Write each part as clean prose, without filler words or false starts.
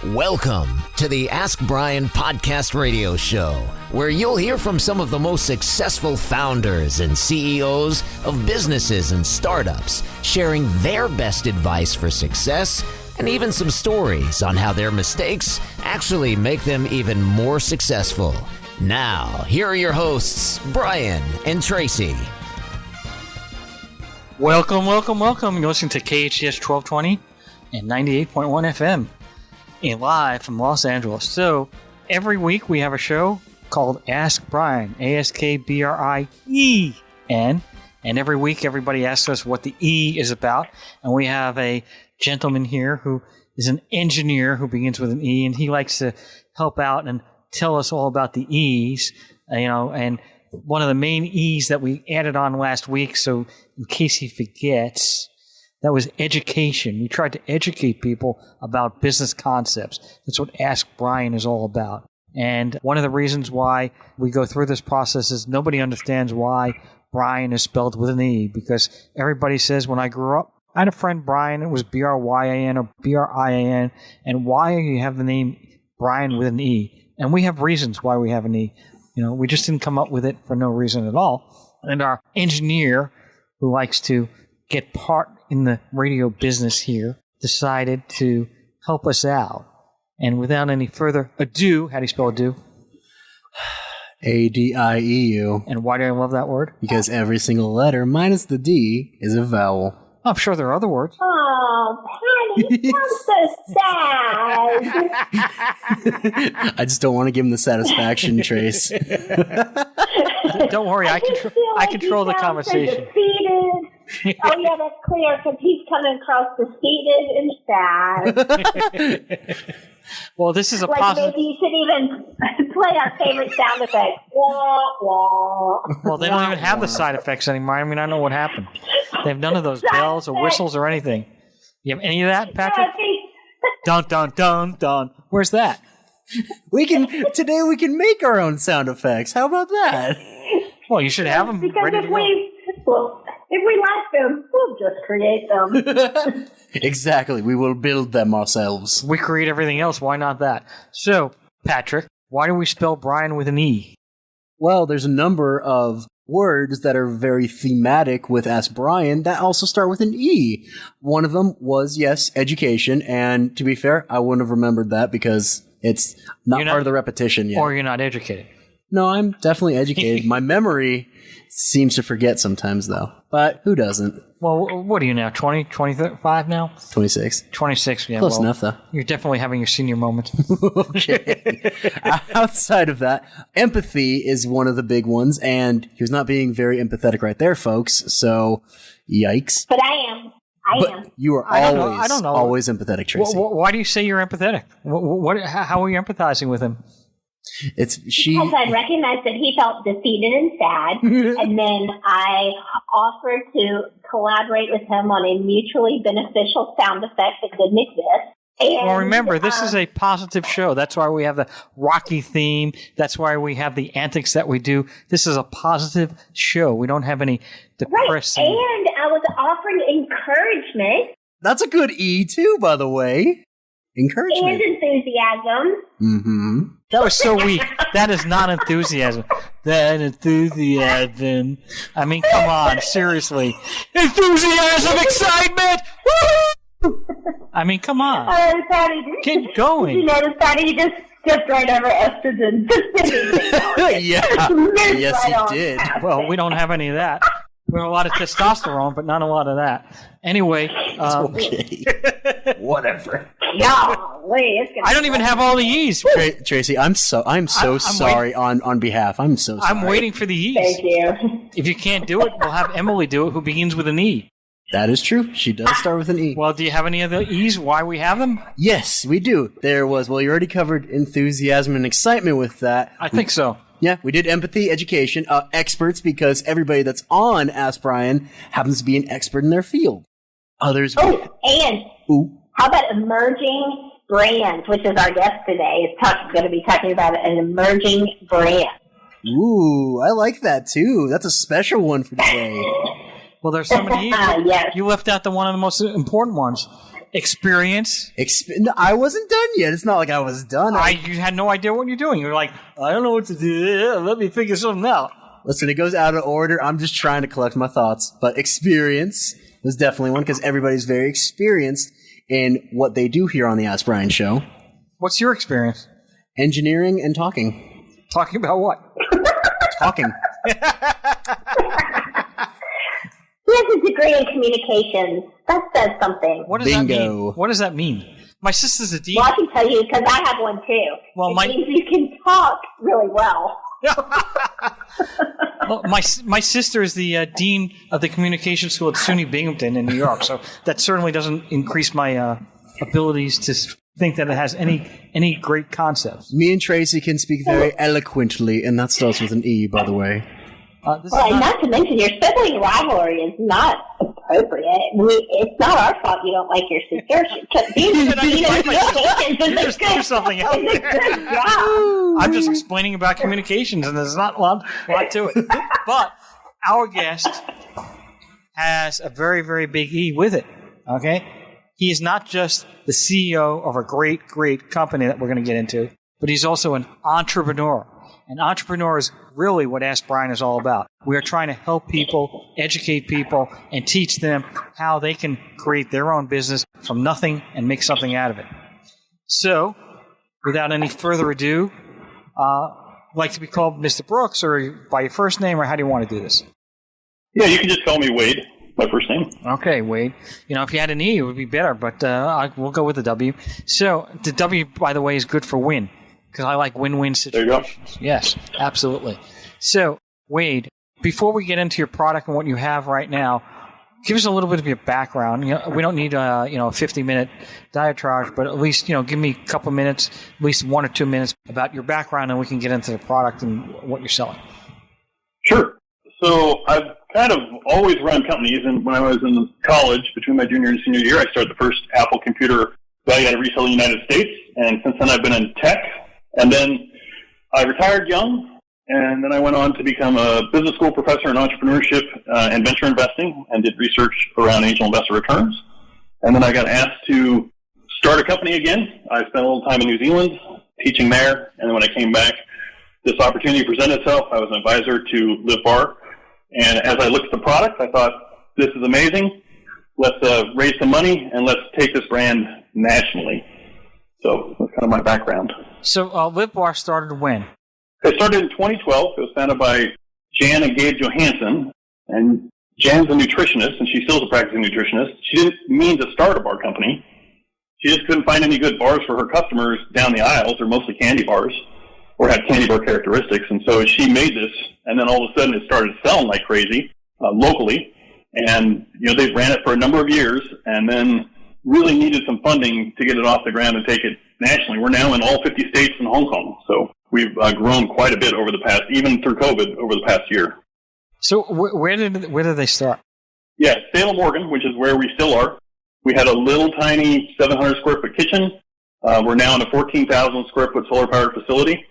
Welcome to the Ask Brien podcast radio show, where you'll hear from some of the most successful founders and CEOs of businesses and startups, sharing their best advice for success and even some stories on how their mistakes actually make them even more successful. Now, here are your hosts, Brien and Traci. Welcome. You're listening to KHTS 1220 and 98.1 FM. And live from Los Angeles. So every week we have a show called Ask Brien, AskBrien. And every week everybody asks us what the E is about. And we have a gentleman here who is an engineer who begins with an E, and he likes to help out and tell us all about the E's, and one of the main E's that we added on last week, so in case he forgets, that was education. We tried to educate people about business concepts. That's what Ask Brien is all about. And one of the reasons why we go through this process is nobody understands why Brien is spelled with an E, because everybody says when I grew up, I had a friend Brian, it was B-R-Y-A-N or B-R-I-A-N, and why do you have the name Brien with an E? And we have reasons why we have an E. We just didn't come up with it for no reason at all. And our engineer, who likes to get part in the radio business here, decided to help us out. And without any further ado, how do you spell ado? A-D-I-E-U. And why do I love that word? Because every single letter, minus the D, is a vowel. I'm sure there are other words. Oh, Patty, I'm so sad. I just don't want to give him the satisfaction, Trace. Don't worry, I control the conversation. So defeated. Oh, yeah, that's clear, because he's coming across defeated and sad. Well, this is a like positive. Maybe you should even play our favorite sound effect. Wah, wah. Well, they don't even have the side effects anymore. I mean, I know what happened. They have none of those bells or whistles or anything. You have any of that, Patrick? Dun, dun, dun, dun. Where's that? Today we can make our own sound effects. How about that? Well, you should have them because ready to go. If we like them, we'll just create them. Exactly. We will build them ourselves. We create everything else. Why not that? So, Patrick, why do we spell Brien with an E? Well, there's a number of words that are very thematic with Ask Brien that also start with an E. One of them was, yes, education. And to be fair, I wouldn't have remembered that because it's not part of the repetition yet. Or you're not educated. No, I'm definitely educated. My memory seems to forget sometimes, though. But who doesn't? Well, what are you now, 20, 25 now? 26. 26, yeah. Close enough, though. You're definitely having your senior moment. Okay. Outside of that, empathy is one of the big ones, and he was not being very empathetic right there, folks, so yikes. But I am. But you are always empathetic, Tracy. Why do you say you're empathetic? How are you empathizing with him? Because I recognized that he felt defeated and sad, and then I offered to collaborate with him on a mutually beneficial sound effect that didn't exist. And, well, remember, this is a positive show. That's why we have the Rocky theme. That's why we have the antics that we do. This is a positive show. We don't have any depressing. Right, and I was offering encouragement. That's a good E, too, by the way. Encouragement. And enthusiasm. Mm-hmm. That was so weak. That is not enthusiasm. That enthusiasm. I mean, come on, seriously. Enthusiasm, excitement! Woo! I mean, come on. Patty, Get going. Did you notice, Patty? You just skipped right over estrogen. Yes, he did. Well, we don't have any of that. We have a lot of testosterone, but not a lot of that. Anyway. Okay. Whatever. I don't even have all the E's. Tracy, I'm so sorry on behalf. I'm so sorry. I'm waiting for the E's. Thank you. If you can't do it, we'll have Emily do it, who begins with an E. That is true. She does start with an E. Well, do you have any other E's? Why we have them? Yes, we do. You already covered enthusiasm and excitement with that. I think so. Yeah, we did empathy, education, experts, because everybody that's on Ask Brien happens to be an expert in their field. Others. How about emerging brands, which is our guest today? Is going to be talking about an emerging brand. Ooh, I like that too. That's a special one for today. Well, there's so many E's. Yes. You left out one of the most important ones. experience. No, I wasn't done yet. It's not like I was done. You had no idea what you're doing. You're like, I don't know what to do. Let me figure something out. Listen, it goes out of order. I'm just trying to collect my thoughts. But experience was definitely one because everybody's very experienced in what they do here on the Ask Brien Show. What's your experience? Engineering and talking. Talking about what? Talking. He has a degree in communications. That says something. What does that mean? What does that mean? My sister's a dean. Well, I can tell you because I have one too. Well, it means you can talk really well. Well, my sister is the dean of the communication school at SUNY Binghamton in New York, so that certainly doesn't increase my abilities to think that it has any great concepts. Me and Traci can speak very eloquently, and that starts with an E, by the way. Not to mention your sibling rivalry is not appropriate. It's not our fault you don't like your sister. You just threw something out there. I'm just explaining about communications, and there's not a lot to it. But our guest has a very, very big E with it. Okay, he is not just the CEO of a great, great company that we're going to get into, but he's also an entrepreneur. An entrepreneur is really what Ask Brien is all about. We are trying to help people, educate people, and teach them how they can create their own business from nothing and make something out of it. So, without any further ado, like to be called Mr. Brooks, or by your first name, or how do you want to do this? Yeah, you can just call me Wade, my first name. Okay, Wade. If you had an E, it would be better, but we'll go with the W. So, the W, by the way, is good for win. Because I like win-win situations. There you go. Yes, absolutely. So, Wade, before we get into your product and what you have right now, give us a little bit of your background. We don't need a 50-minute diatribe, but at least give me a couple minutes, at least 1 or 2 minutes about your background, and we can get into the product and what you're selling. Sure. So I've kind of always run companies, and when I was in college, between my junior and senior year, I started the first Apple computer value-added reseller in the United States, and since then I've been in tech. And then I retired young, and then I went on to become a business school professor in entrepreneurship and venture investing, and did research around angel investor returns. And then I got asked to start a company again. I spent a little time in New Zealand teaching there, and then when I came back, this opportunity presented itself. I was an advisor to LivBar, and as I looked at the product, I thought, this is amazing. Let's raise some money, and let's take this brand nationally. So that's kind of my background. So LivBar started when? It started in 2012. It was founded by Jan and Gabe Johansson. And Jan's a nutritionist, and she's still a practicing nutritionist. She didn't mean to start a bar company. She just couldn't find any good bars for her customers down the aisles. They're mostly candy bars or had candy bar characteristics. And so she made this, and then all of a sudden it started selling like crazy locally. And, they ran it for a number of years and then really needed some funding to get it off the ground and take it nationally. We're now in all 50 states and Hong Kong. So we've grown quite a bit over the past, even through COVID, over the past year. So where did they start? Yeah, Salem, Oregon, which is where we still are. We had a little tiny 700 square foot kitchen. We're now in a 14,000 square foot solar powered facility.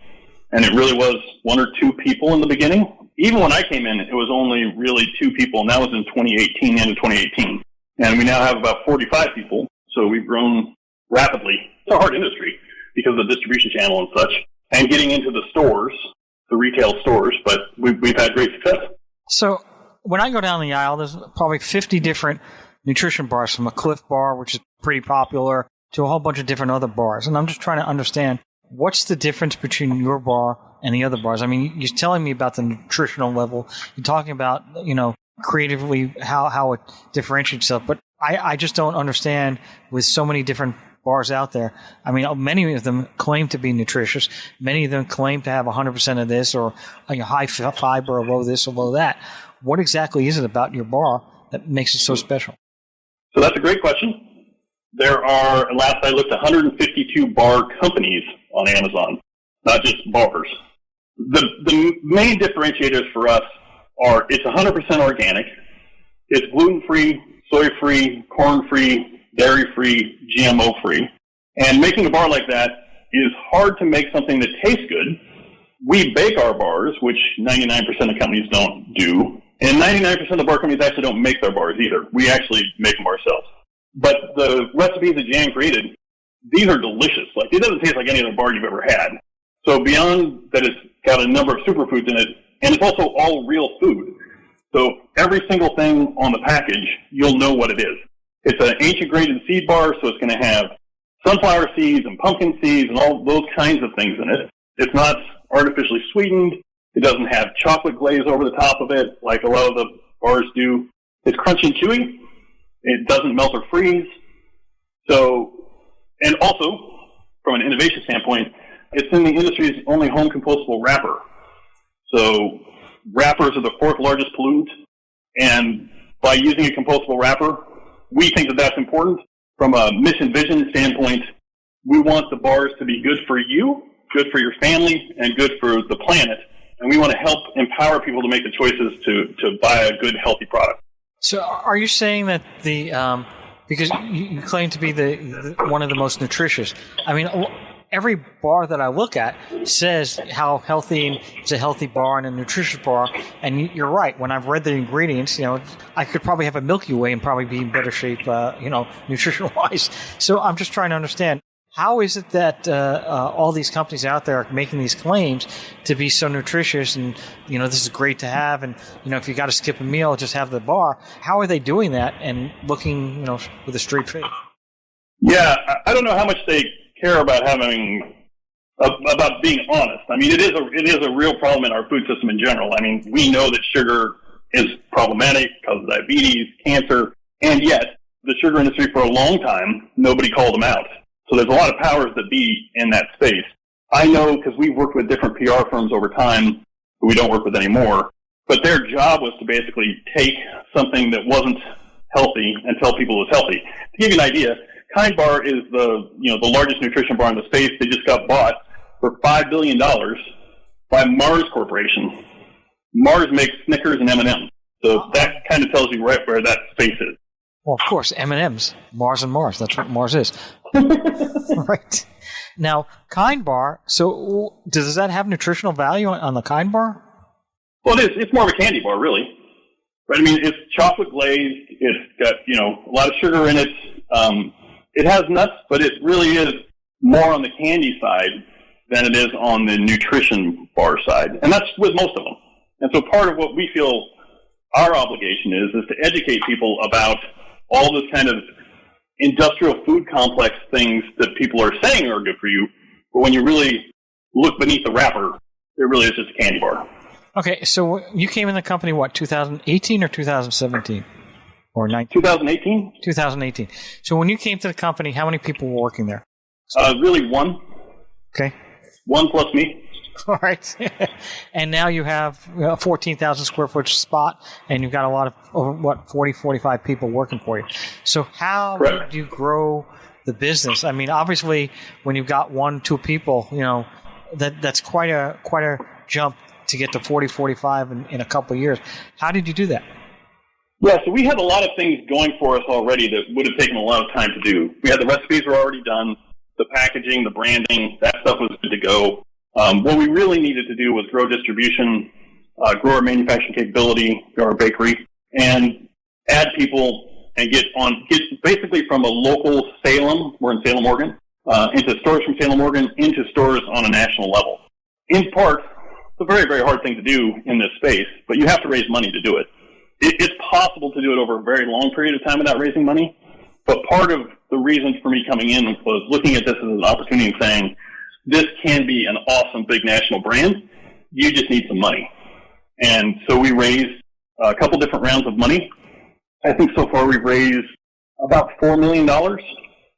And it really was 1 or 2 people in the beginning. Even when I came in, it was only really 2 people, and that was in 2018, end of 2018. And we now have about 45 people, so we've grown rapidly. It's a hard industry because of the distribution channel and such, and getting into the stores, the retail stores, but we've had great success. So when I go down the aisle, there's probably 50 different nutrition bars, from a Cliff Bar, which is pretty popular, to a whole bunch of different other bars. And I'm just trying to understand, what's the difference between your bar and the other bars? I mean, you're telling me about the nutritional level. You're talking about, creatively how it differentiates itself. But I just don't understand, with so many different bars out there. I mean, many of them claim to be nutritious. Many of them claim to have 100% of this, or high fiber, or low this or low that. What exactly is it about your bar that makes it so special? So that's a great question. There are, last I looked, 152 bar companies on Amazon, not just bars. The main differentiators for us are, it's 100% organic, it's gluten-free, soy-free, corn-free, dairy-free, GMO-free. And making a bar like that is hard to make something that tastes good. We bake our bars, which 99% of companies don't do. And 99% of bar companies actually don't make their bars either. We actually make them ourselves. But the recipes that Jan created, these are delicious. Like, it doesn't taste like any other bar you've ever had. So beyond that, it's got a number of superfoods in it, and it's also all real food. So every single thing on the package, you'll know what it is. It's an ancient graded seed bar, so it's going to have sunflower seeds and pumpkin seeds and all those kinds of things in it. It's not artificially sweetened. It doesn't have chocolate glaze over the top of it like a lot of the bars do. It's crunchy and chewy. It doesn't melt or freeze. So, and also, from an innovation standpoint, it's in the industry's only home compostable wrapper. So wrappers are the fourth largest pollutant, and by using a compostable wrapper, we think that that's important. From a mission vision standpoint, we want the bars to be good for you, good for your family, and good for the planet. And we want to help empower people to make the choices to buy a good, healthy product. So are you saying that because you claim to be the one of the most nutritious, I mean, every bar that I look at says how healthy and it's a healthy bar and a nutritious bar. And you're right. When I've read the ingredients, I could probably have a Milky Way and probably be in better shape, nutrition-wise. So I'm just trying to understand, how is it that all these companies out there are making these claims to be so nutritious and, this is great to have and, if you got to skip a meal, just have the bar. How are they doing that and looking, with a straight face? Yeah, I don't know how much they care about about being honest. I mean, it is a real problem in our food system in general. I mean, we know that sugar is problematic, causes diabetes, cancer, and yet the sugar industry for a long time, nobody called them out. So there's a lot of powers that be in that space. I know because we've worked with different PR firms over time who we don't work with anymore, but their job was to basically take something that wasn't healthy and tell people it was healthy. To give you an idea, Kind Bar is the largest nutrition bar in the space. They just got bought for $5 billion by Mars Corporation. Mars makes Snickers and M&M's. So that kind of tells you right where that space is. Well, of course, M&M's, Mars and Mars. That's what Mars is. Right. Now, Kind Bar, so does that have nutritional value on the Kind Bar? Well, it is. It's more of a candy bar, really. Right? I mean, it's chocolate glazed. It's got, a lot of sugar in it. It has nuts, but it really is more on the candy side than it is on the nutrition bar side. And that's with most of them. And so part of what we feel our obligation is to educate people about all this kind of industrial food complex things that people are saying are good for you. But when you really look beneath the wrapper, it really is just a candy bar. Okay, so you came in the company, 2018 or 2017? Or 19? 2018. 2018. So when you came to the company, how many people were working there? Really one. Okay. One plus me. All right. And now you have a 14,000 square foot spot, and you've got a lot of, 40, 45 people working for you. So how did you grow the business? I mean, obviously, when you've got 1-2 people, that's quite a jump to get to 40, 45 in a couple of years. How did you do that? Yeah, so we had a lot of things going for us already that would have taken a lot of time to do. We had the recipes were already done, the packaging, the branding, that stuff was good to go. What we really needed to do was grow distribution, grow our manufacturing capability, grow our bakery, and add people and get basically from a local Salem, we're in Salem, Oregon, into stores from Salem, Oregon, into stores on a national level. In part, it's a very, very hard thing to do in this space, but you have to raise money to do it. It's possible to do it over a very long period of time without raising money, but part of the reason for me coming in was looking at this as an opportunity and saying, this can be an awesome big national brand. You just need some money. And so we raised a couple different rounds of money. I think so far we've raised about $4 million.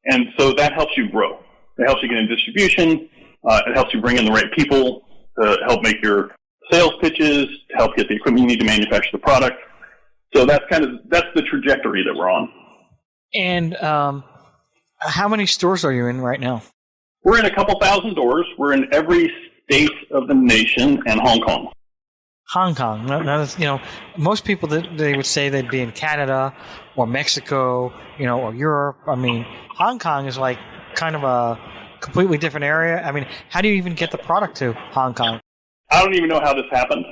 And so that helps you grow. It helps you get in distribution. It helps you bring in the right people to help make your sales pitches, to help get the equipment you need to manufacture the product. So that's the trajectory that we're on. And how many stores are you in right now? We're in a couple thousand stores. We're in every state of the nation and Hong Kong. Hong Kong. Now, most people they would say they'd be in Canada or Mexico, or Europe. I mean, Hong Kong is like kind of a completely different area. I mean, how do you even get the product to Hong Kong? I don't even know how this happened.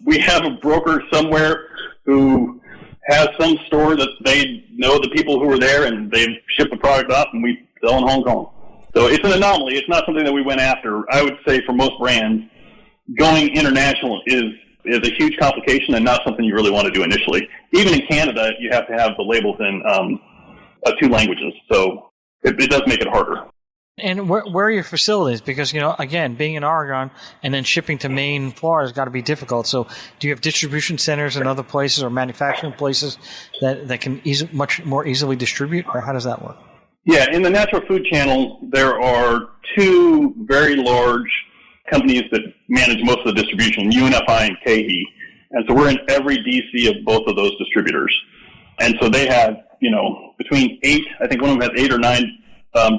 We have a broker somewhere who has some store that they know the people who were there and they ship the product up and we sell in Hong Kong. So it's an anomaly. It's not something that we went after. I would say for most brands, going international is a huge complication and not something you really want to do initially. Even in Canada, you have to have the labels in 2 languages. So it does make it harder. And where are your facilities? Because, again, being in Oregon and then shipping to Maine, Florida has got to be difficult. So do you have distribution centers in other places or manufacturing places that can much more easily distribute, or how does that work? Yeah, in the natural food channel, there are 2 very large companies that manage most of the distribution, UNFI and KeHE. And so we're in every DC of both of those distributors. And so they have, between 8, I think one of them has 8 or 9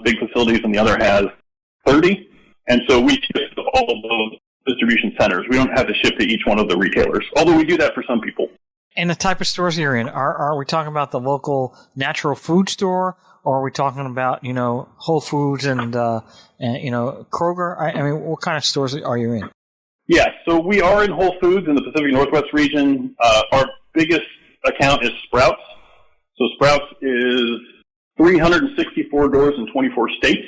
big facilities and the other has 30. And so we ship to all of those distribution centers. We don't have to ship to each one of the retailers, although we do that for some people. And the type of stores you're in, are we talking about the local natural food store, or are we talking about, Whole Foods and Kroger? I mean, what kind of stores are you in? Yeah, so we are in Whole Foods in the Pacific Northwest region. Our biggest account is Sprouts. So Sprouts is 364 doors in 24 states.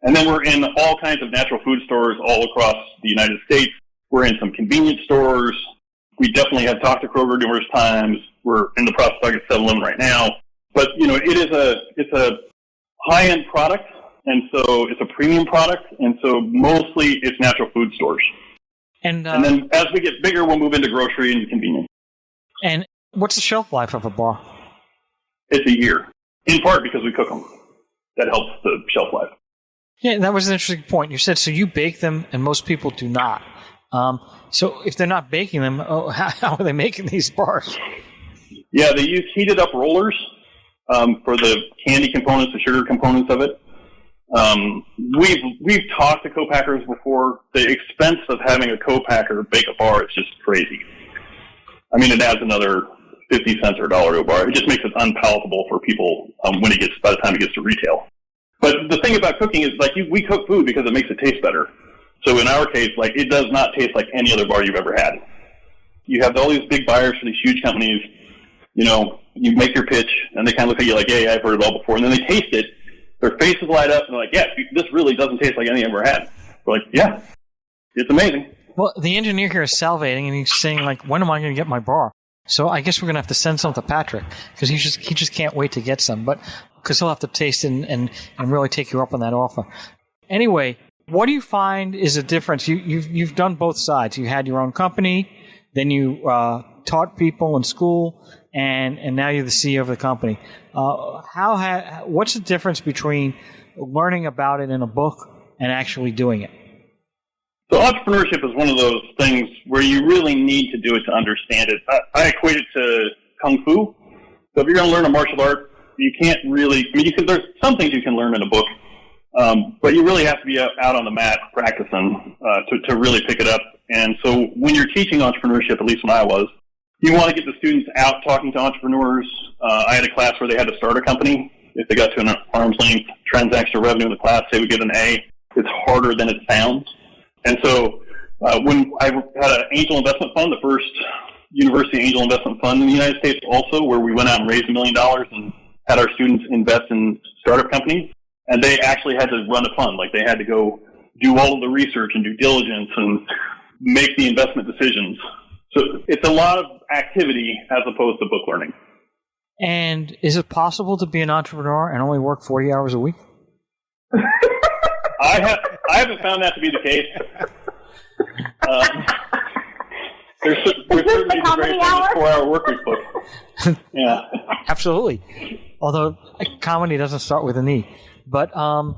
And then we're in all kinds of natural food stores all across the United States. We're in some convenience stores. We definitely have talked to Kroger numerous times. We're in the process of 7-Eleven right now. But, it's a high-end product, and so it's a premium product, and so mostly it's natural food stores. And then as we get bigger, we'll move into grocery and convenience. And what's the shelf life of a bar? It's a year, in part because we cook them. That helps the shelf life. Yeah, that was an interesting point. You said, so you bake them, and most people do not. So if they're not baking them, how are they making these bars? Yeah, they use heated up rollers for the candy components, the sugar components of it. We've talked to co-packers before. The expense of having a co-packer bake a bar is just crazy. I mean, it adds another 50 cents or $1 to a bar. It just makes it unpalatable for people by the time it gets to retail. But the thing about cooking is, we cook food because it makes it taste better. So in our case, it does not taste like any other bar you've ever had. You have all these big buyers for these huge companies. You make your pitch, and they kind of look at you like, yeah, I've heard it all before. And then they taste it. Their faces light up, and they're like, yeah, this really doesn't taste like anything I've ever had. We're like, yeah, it's amazing. Well, the engineer here is salivating, and he's saying, when am I going to get my bar? So I guess we're going to have to send some to Patrick, because he just can't wait to get some. But because he'll have to taste it and really take you up on that offer. Anyway, what do you find is a difference? You've done both sides. You had your own company, then you taught people in school, and now you're the CEO of the company. What's the difference between learning about it in a book and actually doing it? So entrepreneurship is one of those things where you really need to do it to understand it. I equate it to Kung Fu. So if you're going to learn a martial art, you can't really, there's some things you can learn in a book, but you really have to be out on the mat practicing to really pick it up. And so when you're teaching entrepreneurship, at least when I was, you want to get the students out talking to entrepreneurs. I had a class where they had to start a company. If they got to an arm's length transactional revenue in the class, they would get an A. It's harder than it sounds. And so when I had an angel investment fund, the first university angel investment fund in the United States also, where we went out and raised $1 million and had our students invest in startup companies, and they actually had to run a fund. They had to go do all of the research and due diligence and make the investment decisions. So it's a lot of activity as opposed to book learning. And is it possible to be an entrepreneur and only work 40 hours a week? I haven't found that to be the case. There's certainly a great 4-hour work week book. Yeah, absolutely. Although comedy doesn't start with an E. But all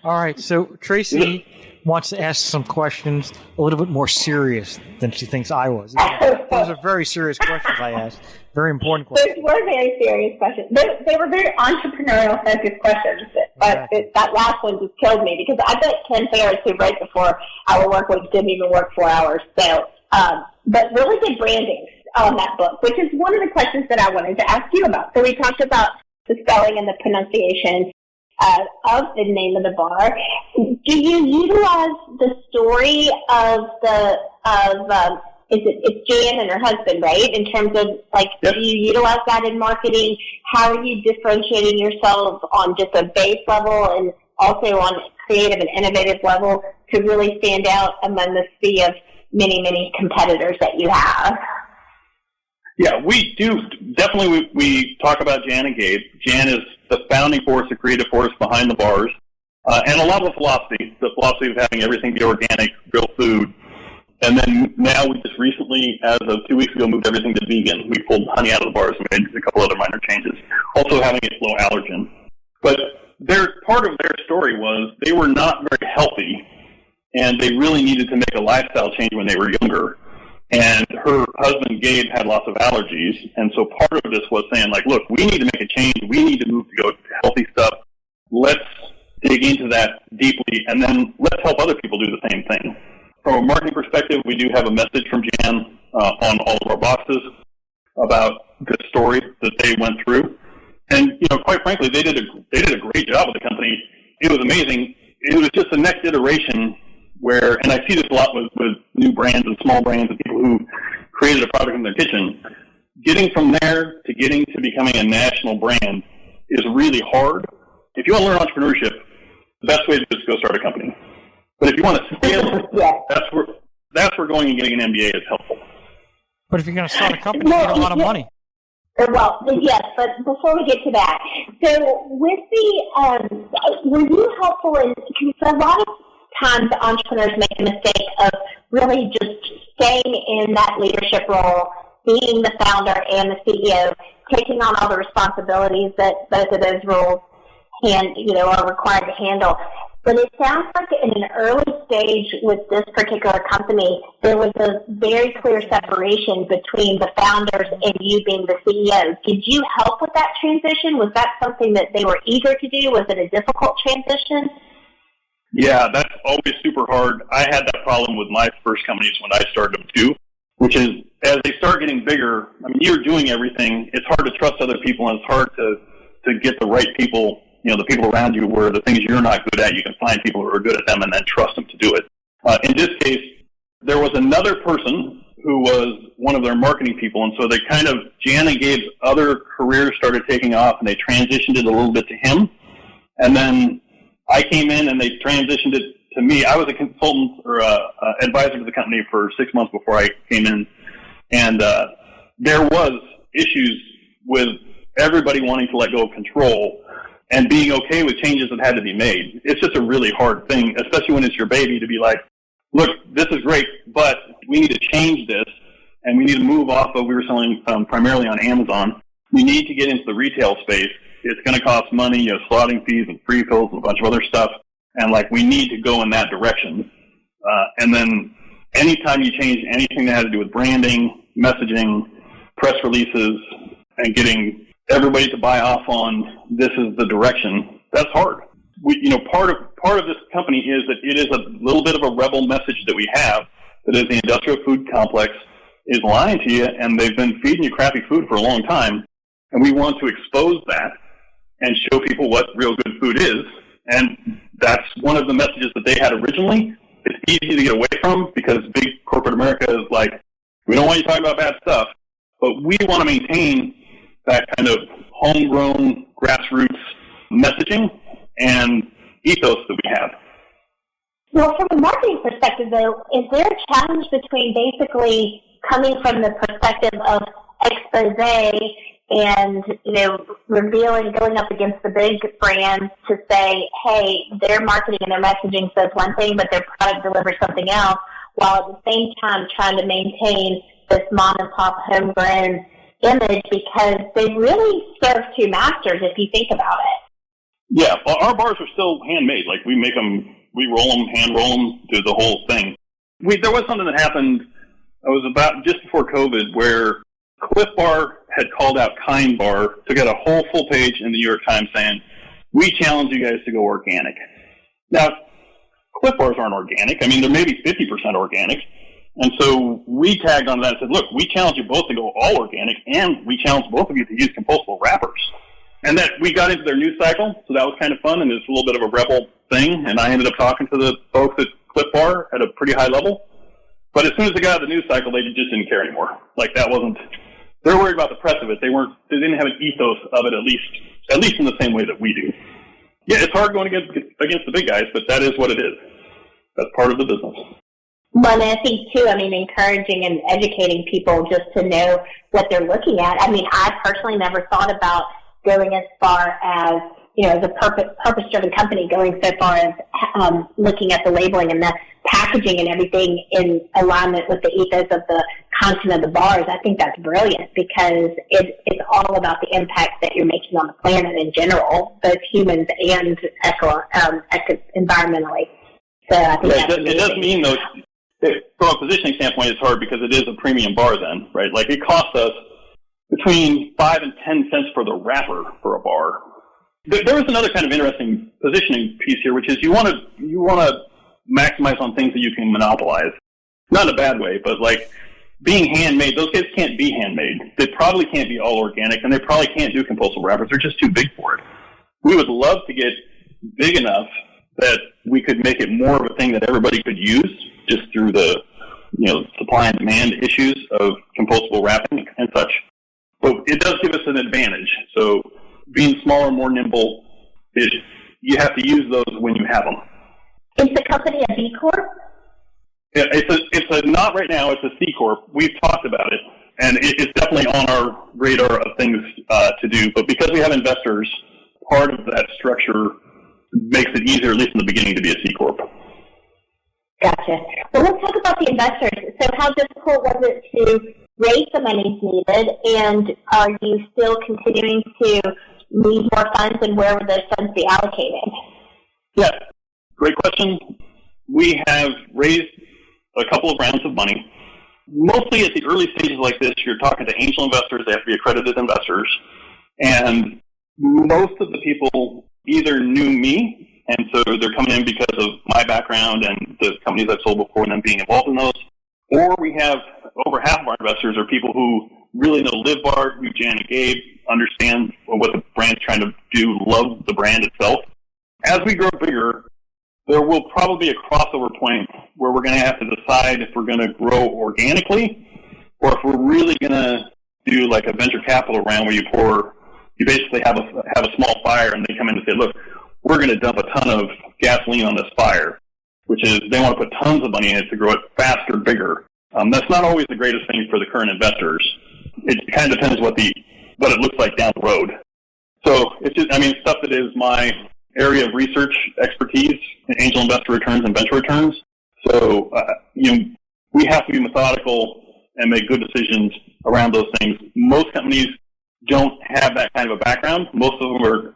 right. So Traci wants to ask some questions a little bit more serious than she thinks I was. Those are very serious questions I asked. Very important questions. Those were very serious questions. They were very entrepreneurial-focused questions, but that last one just killed me because I bet Ken Ferris, who right before our work week didn't even work 4 hours. So, but really good branding on that book, which is one of the questions that I wanted to ask you about. So we talked about the spelling and the pronunciation of the name of the bar. Do you utilize the story of it's Jan and her husband, right? In terms of, like, Yep. do you utilize that in marketing? How are you differentiating yourselves on just a base level and also on creative and innovative level to really stand out among the sea of many, many competitors that you have? Yeah, we do. Definitely, we talk about Jan and Gabe. Jan is the founding force, the creative force behind the bars, and a lot of the philosophy of having everything be organic, real food. And then now we just recently, as of 2 weeks ago, moved everything to vegan. We pulled honey out of the bars and made a couple other minor changes. Also having it low allergen. But part of their story was they were not very healthy, and they really needed to make a lifestyle change when they were younger. And her husband, Gabe, had lots of allergies. And so part of this was saying, like, look, we need to make a change. We need to move to go to healthy stuff. Let's dig into that deeply, and then let's help other people do the same thing. From a marketing perspective, we do have a message from Jan on all of our boxes about the story that they went through. And, quite frankly, they did a great job with the company. It was amazing. It was just the next iteration where, and I see this a lot with new brands and small brands and people who created a product in their kitchen. Getting from there to getting to becoming a national brand is really hard. If you want to learn entrepreneurship, the best way to do is go start a company. But if you want to scale it, that's where going and getting an MBA is helpful. But if you're going to start a company, you need a lot of money. Well, yes, but before we get to that, so with were you helpful in, because a lot of times entrepreneurs make the mistake of really just staying in that leadership role, being the founder and the CEO, taking on all the responsibilities that both of those roles are required to handle. But it sounds like in an early stage with this particular company, there was a very clear separation between the founders and you being the CEO. Did you help with that transition? Was that something that they were eager to do? Was it a difficult transition? Yeah, that's always super hard. I had that problem with my first companies when I started them too, which is as they start getting bigger, I mean, you're doing everything. It's hard to trust other people, and it's hard to get the right people, the people around you where the things you're not good at, you can find people who are good at them and then trust them to do it. In this case, there was another person who was one of their marketing people, and so they Jan and Gabe's other careers started taking off, and they transitioned it a little bit to him. And then I came in and they transitioned it to me. I was a consultant or advisor to the company for 6 months before I came in. And there was issues with everybody wanting to let go of control and being okay with changes that had to be made. It's just a really hard thing, especially when it's your baby, to be like, look, this is great, but we need to change this, and we need to move off of, we were selling primarily on Amazon. We need to get into the retail space. It's going to cost money, slotting fees and free fills and a bunch of other stuff. And we need to go in that direction. And then anytime you change anything that has to do with branding, messaging, press releases, and getting everybody to buy off on this is the direction, that's hard. Part of this company is that it is a little bit of a rebel message that we have, that is the industrial food complex is lying to you, and they've been feeding you crappy food for a long time. And we want to expose that and show people what real good food is. And that's one of the messages that they had originally. It's easy to get away from because big corporate America is like, we don't want you talking about bad stuff, but we want to maintain that kind of homegrown, grassroots messaging and ethos that we have. Well, from a marketing perspective, though, is there a challenge between basically coming from the perspective of expose and, revealing, going up against the big brands to say, hey, their marketing and their messaging says one thing, but their product delivers something else, while at the same time trying to maintain this mom-and-pop homegrown image, because they really serve two masters if you think about it. Yeah, well, our bars are still handmade. We make them, we roll them, hand roll them, do the whole thing. There was something that happened, it was about just before COVID, where Cliff Bar had called out Kind Bar, took out a whole full page in the New York Times saying, we challenge you guys to go organic. Now, Cliff Bars aren't organic. I mean, they're maybe 50% organic. And so we tagged on that and said, look, we challenge you both to go all organic, and we challenge both of you to use compostable wrappers. And that we got into their news cycle, so that was kind of fun, and it's a little bit of a rebel thing. And I ended up talking to the folks at Cliff Bar at a pretty high level. But as soon as they got out of the news cycle, they just didn't care anymore. Like that wasn't. They're worried about the press of it. They didn't have an ethos of it, at least in the same way that we do. Yeah, it's hard going against the big guys, but that is what it is. That's part of the business. Well, and I think, too, encouraging and educating people just to know what they're looking at. I personally never thought about going as far as, as a purpose-driven company, going so far as looking at the labeling and the packaging and everything in alignment with the ethos of the content of the bars. I think that's brilliant because it's all about the impact that you're making on the planet in general, both humans and environmentally. So I think it does mean, though, from a positioning standpoint, it's hard because it is a premium bar then, right? Like it costs us between 5 and 10 cents for the wrapper for a bar. There was another kind of interesting positioning piece here, which is you want to maximize on things that you can monopolize. Not in a bad way, but like being handmade, those kids can't be handmade. They probably can't be all organic, and they probably can't do compostable wrappers. They're just too big for it. We would love to get big enough that we could make it more of a thing that everybody could use just through the supply and demand issues of compostable wrapping and such. But it does give us an advantage. So being smaller, more nimble, you have to use those when you have them. Is the company a B Corp? Yeah, it's not right now. It's a C Corp. We've talked about it, and it's definitely on our radar of things to do. But because we have investors, part of that structure makes it easier, at least in the beginning, to be a C Corp. Gotcha. Well, let's talk about the investors. So how difficult was it to raise the money needed, and are you still continuing to need more funds, and where would those funds be allocated? Yeah, great question. We have raised a couple of rounds of money. Mostly at the early stages like this, you're talking to angel investors. They have to be accredited investors. And most of the people either knew me, and so they're coming in because of my background and the companies I've sold before and them being involved in those. Or we have over half of our investors are people who really know LivBar, who Jan and Gabe, understand what the brand's trying to do, love the brand itself. As we grow bigger, there will probably be a crossover point where we're going to have to decide if we're going to grow organically or if we're really going to do like a venture capital round where you basically have a small fire and they come in and say, look, we're going to dump a ton of gasoline on this fire, which is they want to put tons of money in it to grow it faster, bigger. That's not always the greatest thing for the current investors. It kind of depends what it looks like down the road. So it's just, stuff that is my area of research expertise in angel investor returns and venture returns. So, we have to be methodical and make good decisions around those things. Most companies don't have that kind of a background. Most of them are,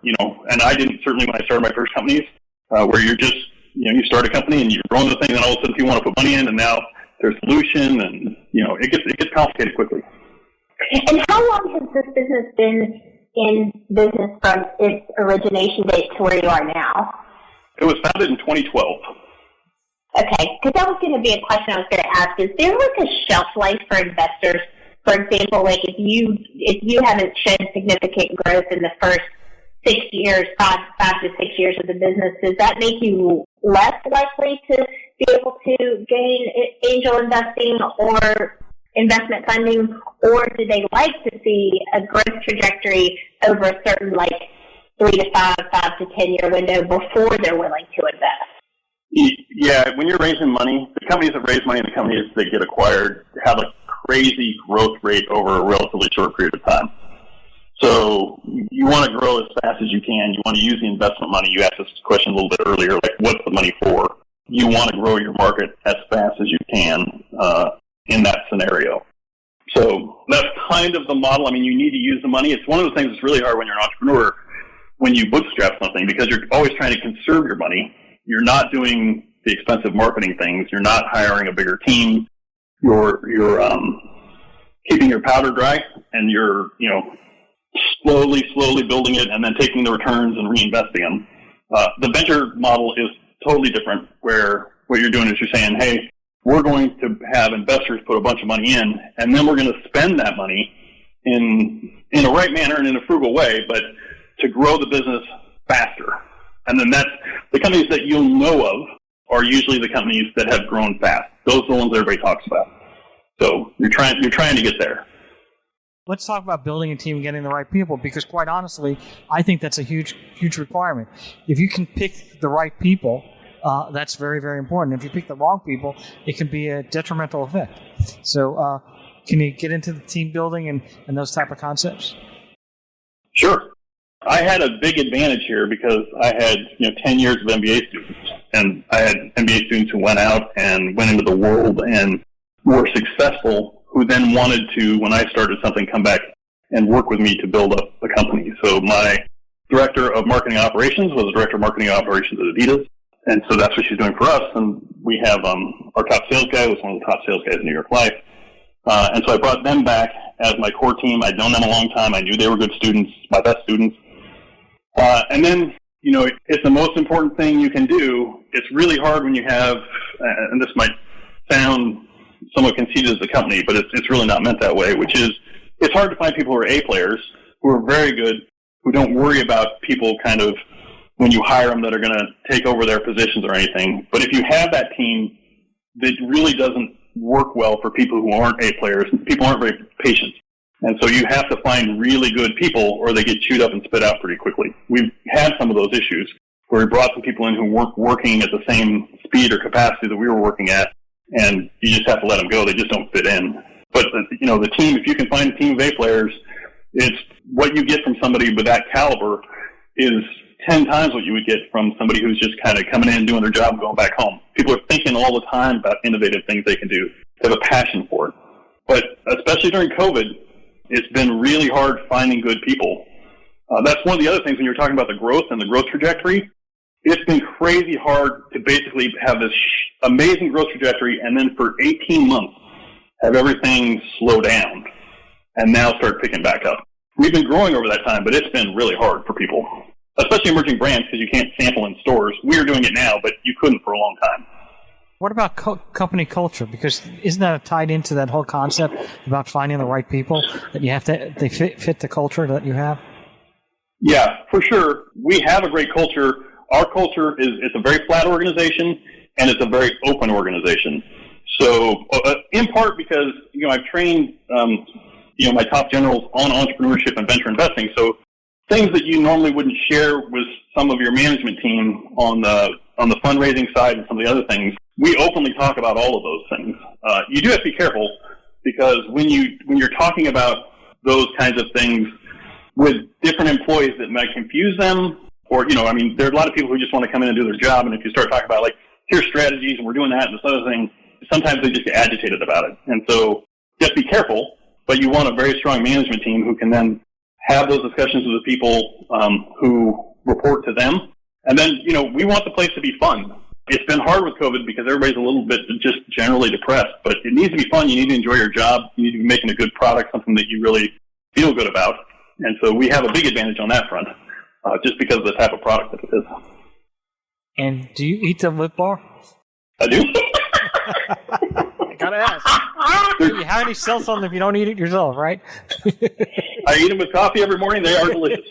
and I didn't certainly when I started my first companies, where you're just, you start a company and you're growing the thing, and all of a sudden people want to put money in, and now there's solution, and, it gets complicated quickly. And how long has this business been in business from its origination date to where you are now? It was founded in 2012. Okay, because that was going to be a question I was going to ask. Is there like a shelf life for investors? For example, like if you haven't shown significant growth in the first 6 years, 5 to 6 years of the business, does that make you less likely to be able to gain angel investing or investment funding, or do they like to see a growth trajectory over a certain 3 to 5 to 10 year window before they're willing to invest? Yeah, when you're raising money, the companies that raise money and the companies that get acquired have a crazy growth rate over a relatively short period of time. So you want to grow as fast as you can. You want to use the investment money. You asked this question a little bit earlier, like what's the money for? You want to grow your market as fast as you can in that scenario. So that's kind of the model. You need to use the money. It's one of the things that's really hard when you're an entrepreneur, when you bootstrap something, because you're always trying to conserve your money. You're not doing the expensive marketing things. You're not hiring a bigger team. You're keeping your powder dry, and you're, slowly building it and then taking the returns and reinvesting them. The venture model is totally different, where what you're doing is you're saying, hey, we're going to have investors put a bunch of money in, and then we're going to spend that money in a right manner and in a frugal way, but to grow the business faster. And then that's the companies that you'll know of are usually the companies that have grown fast. Those are the ones everybody talks about. So you're trying to get there. Let's talk about building a team and getting the right people, because quite honestly, I think that's a huge requirement. If you can pick the right people, that's very, very important. If you pick the wrong people, it can be a detrimental effect. So can you get into the team building and those type of concepts? Sure. I had a big advantage here because I had 10 years of MBA students, and I had MBA students who went out and went into the world and were successful, who then wanted to, when I started something, come back and work with me to build up the company. So my director of marketing operations was the director of marketing operations at Adidas, and so that's what she's doing for us. And we have our top sales guy was one of the top sales guys in New York Life. And so I brought them back as my core team. I'd known them a long time. I knew they were good students, my best students. And then, it's the most important thing you can do. It's really hard when you have, and this might sound somewhat conceited as a company, but it's really not meant that way, which is it's hard to find people who are A players, who are very good, who don't worry about people kind of when you hire them that are going to take over their positions or anything. But if you have that team, that really doesn't work well for people who aren't A players. People aren't very patient. And so you have to find really good people or they get chewed up and spit out pretty quickly. We've had some of those issues where we brought some people in who weren't working at the same speed or capacity that we were working at, and you just have to let them go. They just don't fit in. But, the team, if you can find a team of A players, it's what you get from somebody with that caliber is 10 times what you would get from somebody who's just kind of coming in, doing their job, and going back home. People are thinking all the time about innovative things they can do. They have a passion for it. But especially during COVID, it's been really hard finding good people. That's one of the other things when you're talking about the growth and the growth trajectory. It's been crazy hard to basically have this amazing growth trajectory and then for 18 months have everything slow down and now start picking back up. We've been growing over that time, but it's been really hard for people, especially emerging brands, because you can't sample in stores. We are doing it now, but you couldn't for a long time. What about company culture? Because isn't that tied into that whole concept about finding the right people, that you have to they fit the culture that you have? Yeah, for sure. We have a great culture. Our culture it's a very flat organization, and it's a very open organization. So, in part because I've trained my top generals on entrepreneurship and venture investing. So, things that you normally wouldn't share with some of your management team on the fundraising side and some of the other things, we openly talk about all of those things. You do have to be careful because when you're talking about those kinds of things with different employees, that might confuse them. Or, there are a lot of people who just want to come in and do their job. And if you start talking about, here's strategies and we're doing that and this other thing, sometimes they just get agitated about it. And so just be careful, but you want a very strong management team who can then have those discussions with the people who report to them. And then, we want the place to be fun. It's been hard with COVID because everybody's a little bit just generally depressed, but it needs to be fun. You need to enjoy your job. You need to be making a good product, something that you really feel good about. And so we have a big advantage on that front, just because of the type of product that it is. And do you eat the LivBar? I do. I gotta ask. You have any cells on them if you don't eat it yourself, right? I eat them with coffee every morning. They are delicious.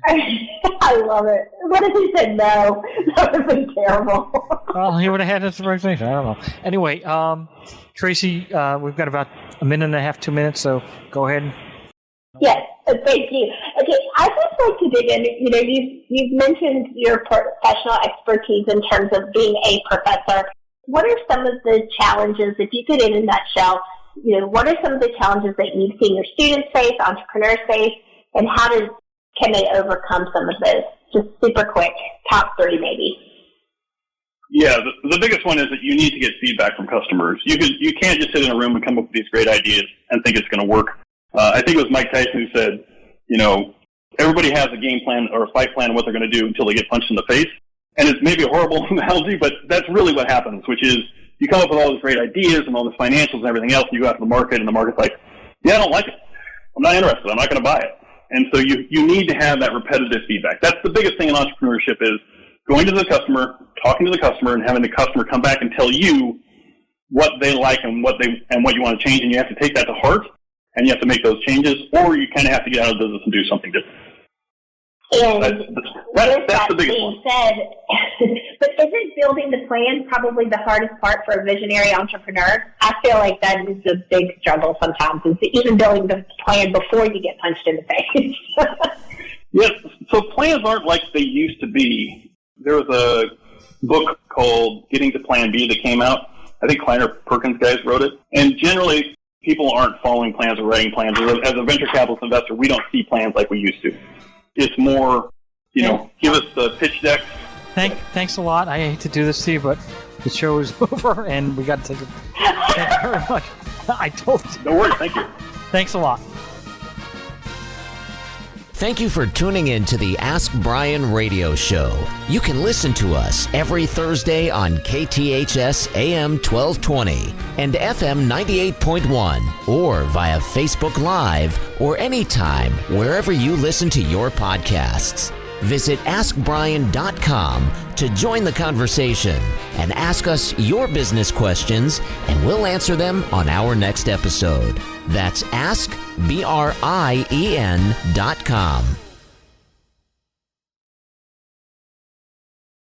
I love it. What if he said no? That would have been terrible. Well, he would have had this conversation. I don't know. Anyway, Traci, we've got about a minute and a half, 2 minutes, so go ahead. Yes, thank you. Okay, I'd just like to dig in. You've mentioned your professional expertise in terms of being a professor. What are some of the challenges, if you could in a nutshell, what are some of the challenges that you've seen your students face, entrepreneurs face, and how can they overcome some of those? Just super quick, top 3 maybe. Yeah, the biggest one is that you need to get feedback from customers. You can't just sit in a room and come up with these great ideas and think it's going to work. I think it was Mike Tyson who said, everybody has a game plan or a fight plan of what they're going to do until they get punched in the face. And it's maybe a horrible analogy, but that's really what happens, which is you come up with all these great ideas and all the financials and everything else, and you go out to the market, and the market's like, yeah, I don't like it. I'm not interested. I'm not going to buy it. And so you need to have that repetitive feedback. That's the biggest thing in entrepreneurship is going to the customer, talking to the customer, and having the customer come back and tell you what they like and what you want to change, and you have to take that to heart, and you have to make those changes, or you kind of have to get out of the business and do something different. And That's the biggest being one. said, but isn't building the plan probably the hardest part for a visionary entrepreneur? I feel like that is a big struggle sometimes, is even building the plan before you get punched in the face. Yes, so plans aren't like they used to be. There was a book called Getting to Plan B that came out. I think Kleiner Perkins guys wrote it. And generally, people aren't following plans or writing plans. As a venture capitalist investor, we don't see plans like we used to. It's more, give us the pitch deck. Thanks a lot. I hate to do this to you, but the show is over, and we got to take a... Thank you very much. I told you. No worries. Thank you. Thanks a lot. Thank you for tuning in to the Ask Brien radio show. You can listen to us every Thursday on KTHS AM 1220 and FM 98.1 or via Facebook Live or anytime wherever you listen to your podcasts. Visit AskBrien.com to join the conversation and ask us your business questions, and we'll answer them on our next episode. That's AskBrien.com.